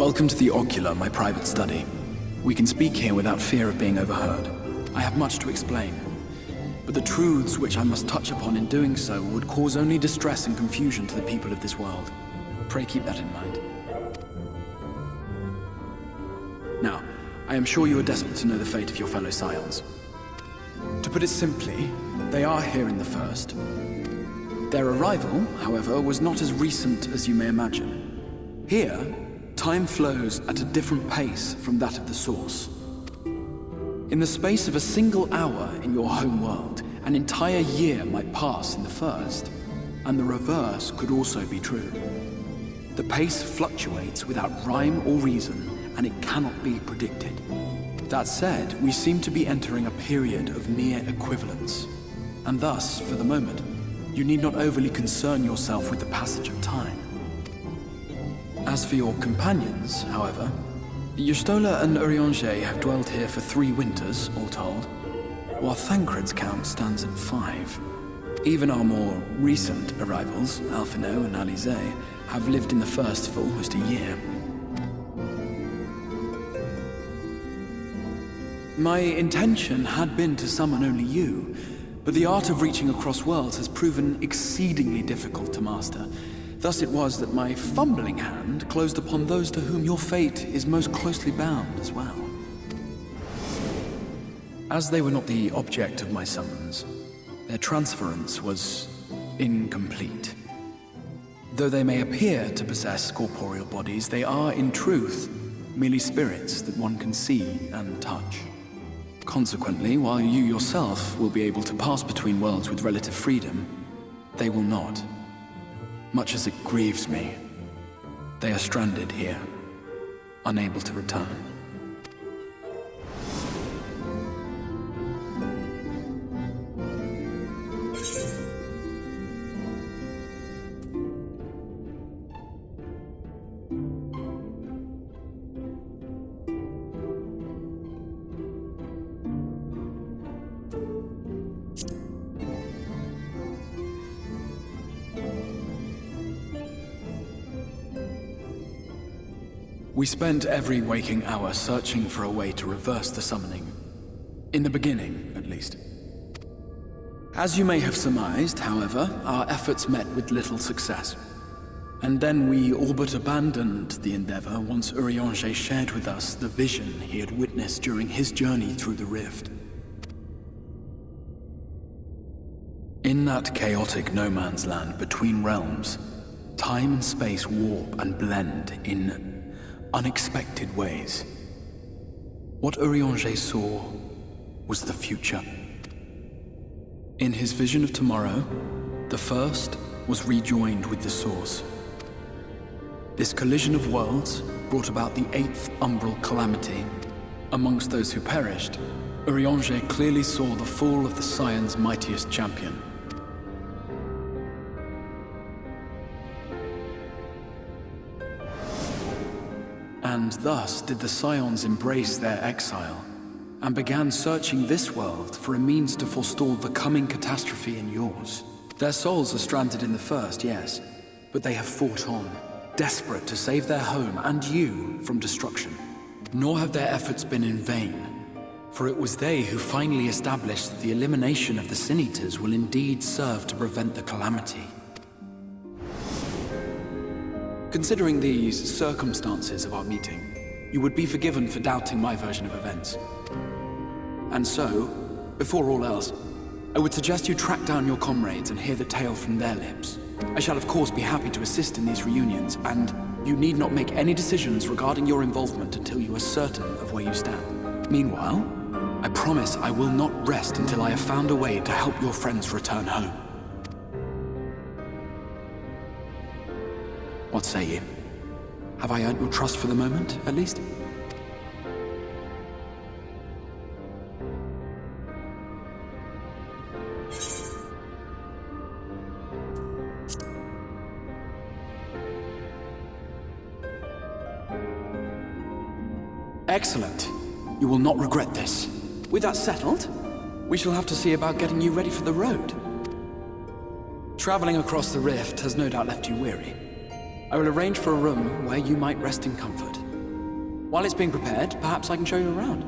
Welcome to the Ocular, my private study. We can speak here without fear of being overheard. I have much to explain, but the truths which I must touch upon in doing so would cause only distress and confusion to the people of this world. Pray keep that in mind. Now, I am sure you are desperate to know the fate of your fellow scions. To put it simply, they are here in the first. Their arrival, however, was not as recent as you may imagine. Here, time flows at a different pace from that of the source. In the space of a single hour in your home world, an entire year might pass in the first, and the reverse could also be true. The pace fluctuates without rhyme or reason, and it cannot be predicted. That said, we seem to be entering a period of near equivalence, and thus, for the moment, you need not overly concern yourself with the passage of time. As for your companions, however, Y'shtola and Urianger have dwelled here for 3 winters, all told, while Thancred's count stands at 5. Even our more recent arrivals, Alphino and Alize, have lived in the first for almost a year. My intention had been to summon only you, but the art of reaching across worlds has proven exceedingly difficult to master. Thus it was that my fumbling hand closed upon those to whom your fate is most closely bound as well. As they were not the object of my summons, their transference was incomplete. Though they may appear to possess corporeal bodies, they are, in truth, merely spirits that one can see and touch. Consequently, while you yourself will be able to pass between worlds with relative freedom, they will not. Much as it grieves me, they are stranded here, unable to return. We spent every waking hour searching for a way to reverse the summoning. In the beginning, at least. As you may have surmised, however, our efforts met with little success. And then we all but abandoned the endeavor once Urianger shared with us the vision he had witnessed during his journey through the rift. In that chaotic no-man's land between realms, time and space warp and blend in unexpected ways. What Urianger saw was the future. In his vision of tomorrow, the first was rejoined with the source. This collision of worlds brought about the 8th umbral calamity. Amongst those who perished, Urianger clearly saw the fall of the Scion's mightiest champion. And thus did the Scions embrace their exile, and began searching this world for a means to forestall the coming catastrophe in yours. Their souls are stranded in the first, yes, but they have fought on, desperate to save their home and you from destruction. Nor have their efforts been in vain, for it was they who finally established that the elimination of the Sin Eaters will indeed serve to prevent the calamity. Considering these circumstances of our meeting, you would be forgiven for doubting my version of events. And so, before all else, I would suggest you track down your comrades and hear the tale from their lips. I shall of course be happy to assist in these reunions, and you need not make any decisions regarding your involvement until you are certain of where you stand. Meanwhile, I promise I will not rest until I have found a way to help your friends return home. What say you? Have I earned your trust for the moment, at least? Excellent. You will not regret this. With that settled, we shall have to see about getting you ready for the road. Traveling across the rift has no doubt left you weary. I will arrange for a room where you might rest in comfort. While it's being prepared, perhaps I can show you around.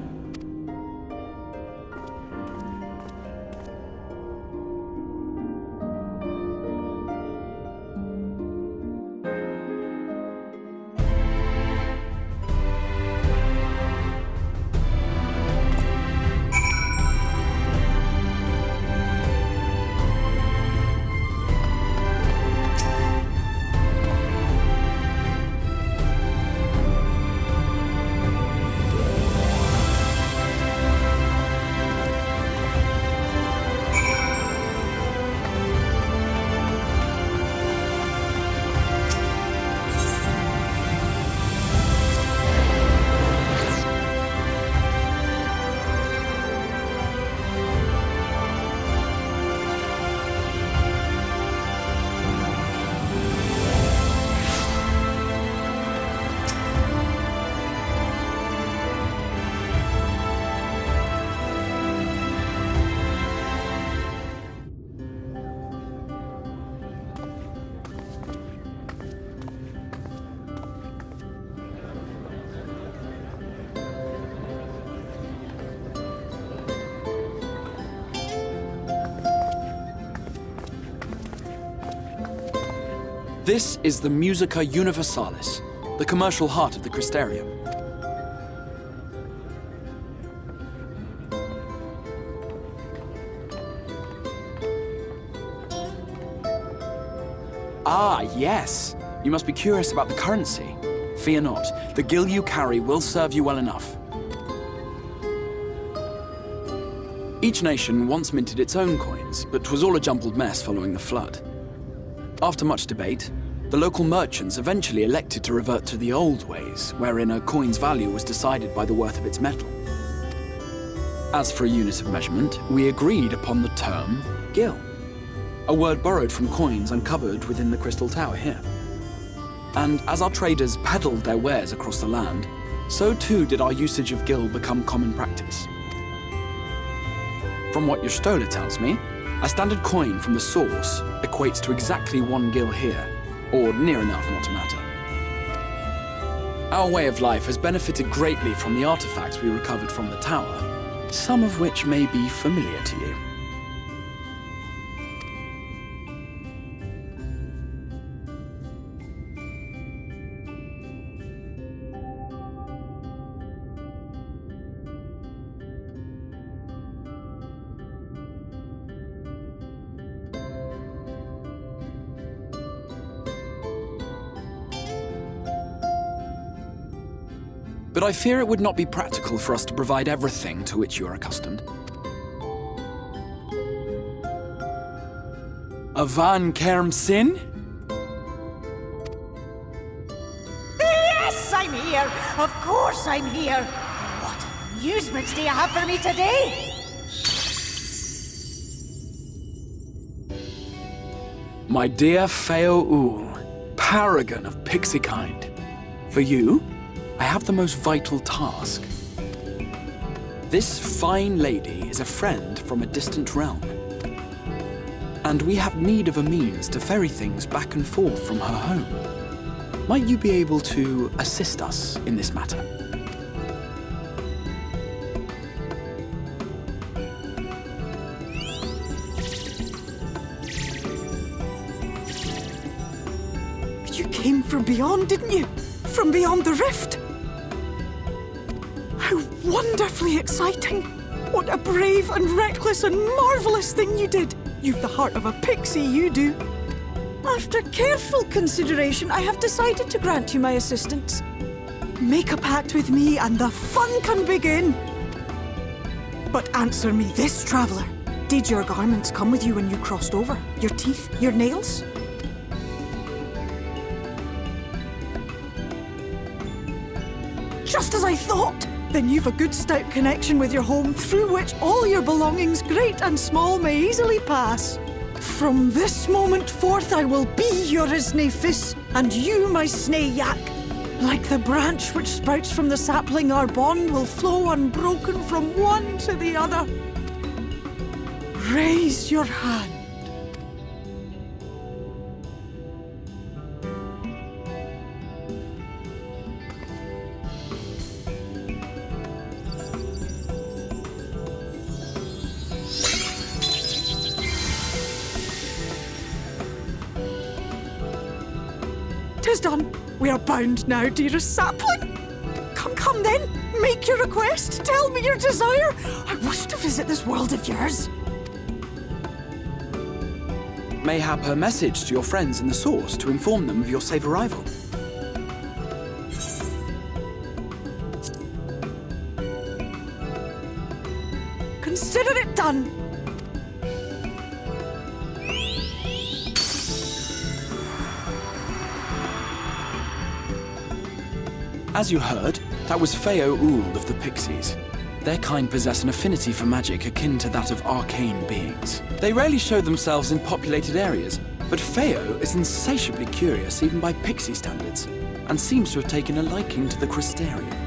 This is the Musica Universalis, the commercial heart of the Crystarium. Ah, yes. You must be curious about the currency. Fear not. The gil you carry will serve you well enough. Each nation once minted its own coins, but 'twas all a jumbled mess following the flood. After much debate, the local merchants eventually elected to revert to the old ways, wherein a coin's value was decided by the worth of its metal. As for a unit of measurement, we agreed upon the term gil, a word borrowed from coins uncovered within the Crystal Tower here. And as our traders peddled their wares across the land, so too did our usage of gil become common practice. From what your stola tells me, a standard coin from the source equates to exactly 1 gil here, or near enough not to matter. Our way of life has benefited greatly from the artifacts we recovered from the tower, some of which may be familiar to you. But I fear it would not be practical for us to provide everything to which you are accustomed. Avan Kerm Sin? Yes, I'm here! Of course I'm here! What amusements do you have for me today? My dear Feo Ul, paragon of pixie kind. For you, I have the most vital task. This fine lady is a friend from a distant realm, and we have need of a means to ferry things back and forth from her home. Might you be able to assist us in this matter? You came from beyond, didn't you? From beyond the rift? How wonderfully exciting! What a brave and reckless and marvellous thing you did! You've the heart of a pixie, you do. After careful consideration, I have decided to grant you my assistance. Make a pact with me and the fun can begin. But answer me this, traveller. Did your garments come with you when you crossed over? Your teeth? Your nails? Just as I thought! Then you've a good stout connection with your home through which all your belongings, great and small, may easily pass. From this moment forth I will be your Isne Fis, and you my Snay Yak. Like the branch which sprouts from the sapling, our bond will flow unbroken from one to the other. Raise your hand. done. We are bound now, dearest sapling. Come then. Make your request. Tell me your desire. I wish to visit this world of yours. Mayhap her message to your friends in the Source to inform them of your safe arrival. Consider it done. As you heard, that was Feo Ould of the Pixies. Their kind possess an affinity for magic akin to that of arcane beings. They rarely show themselves in populated areas, but Feo is insatiably curious even by Pixie standards, and seems to have taken a liking to the Crystarium.